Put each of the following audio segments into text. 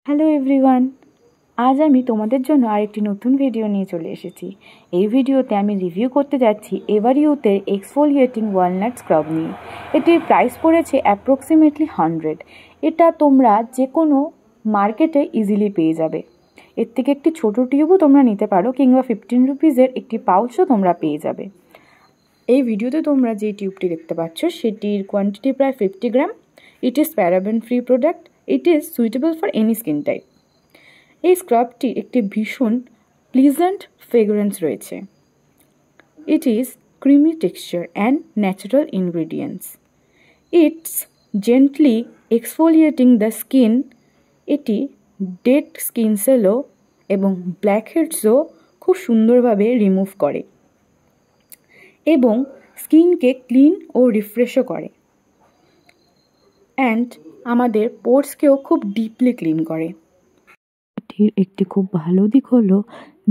Hello everyone, আজ আমি তোমাদের জন্য আরেকটি নতুন ভিডিও নিয়ে চলে এসেছি। এই ভিডিওতে আমি রিভিউ করতে যাচ্ছি এভার ইউথের এক্সফোলিয়েটিং ওয়ালনাট স্ক্রাব নিয়ে। এটির প্রাইস পড়েছে অ্যাপ্রক্সিমেটলি 100। এটা তোমরা যে কোনো মার্কেটে ইজিলি পেয়ে যাবে। এর থেকে একটি ছোটো টিউবও তোমরা নিতে পারো, কিংবা 15 রুপিজের একটি পাউচও তোমরা পেয়ে যাবে। এই ভিডিওতে তোমরা যে টিউবটি দেখতে পাচ্ছ সেটির কোয়ান্টিটি প্রায় 50 গ্রাম। It is paraben free product. It is suitable for any skin type. এই স্ক্রাবটির একটি ভীষণ প্লিজেন্ট ফ্রেগ্রেন্স রয়েছে। It is creamy texture and natural ingredients. It's gently exfoliating the skin. এটি ডেড স্কিন সেলও এবং ব্ল্যাকহেডসও খুব সুন্দরভাবে রিমুভ করে এবং স্কিনকে ক্লিন ও রিফ্রেশও করে, অ্যান্ড আমাদের পোর্সকেও খুব ডিপলি ক্লিন করে। এটির একটি খুব ভালো দিক হলো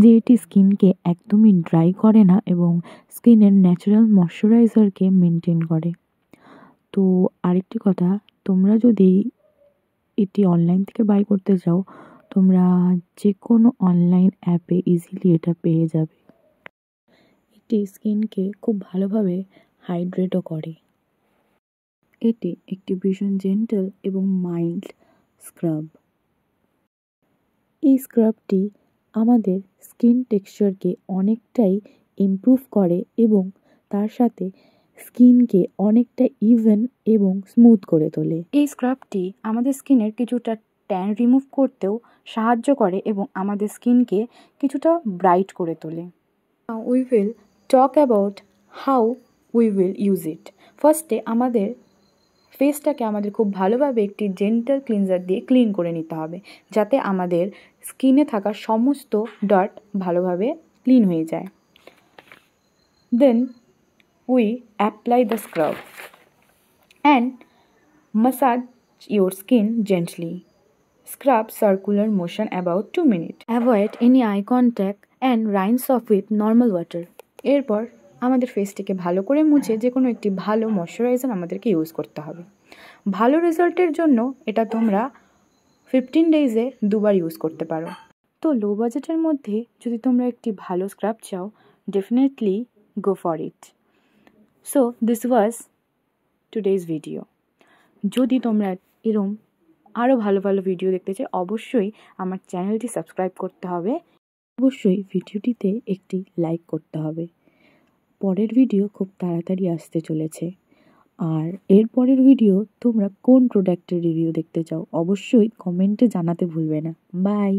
যে এটি স্কিনকে একদমই ড্রাই করে না এবং স্কিনের ন্যাচারাল ময়শ্চারাইজারকে মেনটেন করে। তো আরেকটি কথা, তোমরা যদি এটি অনলাইন থেকে বাই করতে চাও, তোমরা যে কোনো অনলাইন অ্যাপে ইজিলি এটা পেয়ে যাবে। এটি স্কিনকে খুব ভালোভাবে হাইড্রেটও করে। এটি একটি ভীষণ জেন্টল এবং মাইল্ড স্ক্রাব। এই স্ক্রাবটি আমাদের স্কিন টেক্সচারকে অনেকটাই ইমপ্রুভ করে এবং তার সাথে স্কিনকে অনেকটা ইভেন এবং স্মুথ করে তোলে। এই স্ক্রাবটি আমাদের স্কিনের কিছুটা ট্যান রিমুভ করতেও সাহায্য করে এবং আমাদের স্কিনকে কিছুটা ব্রাইট করে তোলে। We will talk about how we will use it. ফার্স্টে আমাদের ফেসটাকে আমাদের খুব ভালোভাবে একটি জেন্টাল ক্লিনজার দিয়ে ক্লিন করে নিতে হবে, যাতে আমাদের স্কিনে থাকা সমস্ত ডার্ট ভালোভাবে ক্লিন হয়ে যায়। Then we apply the scrub and massage your skin gently. Scrub circular motion about 2 minutes. Avoid any eye contact and rinse off with normal water. এরপর আমাদের ফেসটিকে ভালো করে মুছে যে কোনো একটি ভালো ময়শ্চারাইজার আমাদেরকে ইউজ করতে হবে। ভালো রেজাল্টের জন্য এটা তোমরা 15 ডেজে 2 বার ইউজ করতে পারো। তো লো বাজেটের মধ্যে যদি তোমরা একটি ভালো স্ক্রাব চাও, definitely go for it. So this was today's video. যদি তোমরা এরম আরও ভালো ভালো ভিডিও দেখতে চাও, অবশ্যই আমার চ্যানেলটি সাবস্ক্রাইব করতে হবে। অবশ্যই ভিডিওটিতে একটি লাইক করতে হবে। পরের ভিডিও খুব তাড়াতাড়ি আসতে চলেছে। আর এর পরের ভিডিও তোমরা কোন প্রোডাক্টের রিভিউ দেখতে চাও, অবশ্যই কমেন্টে জানাতে ভুলবে না। বাই।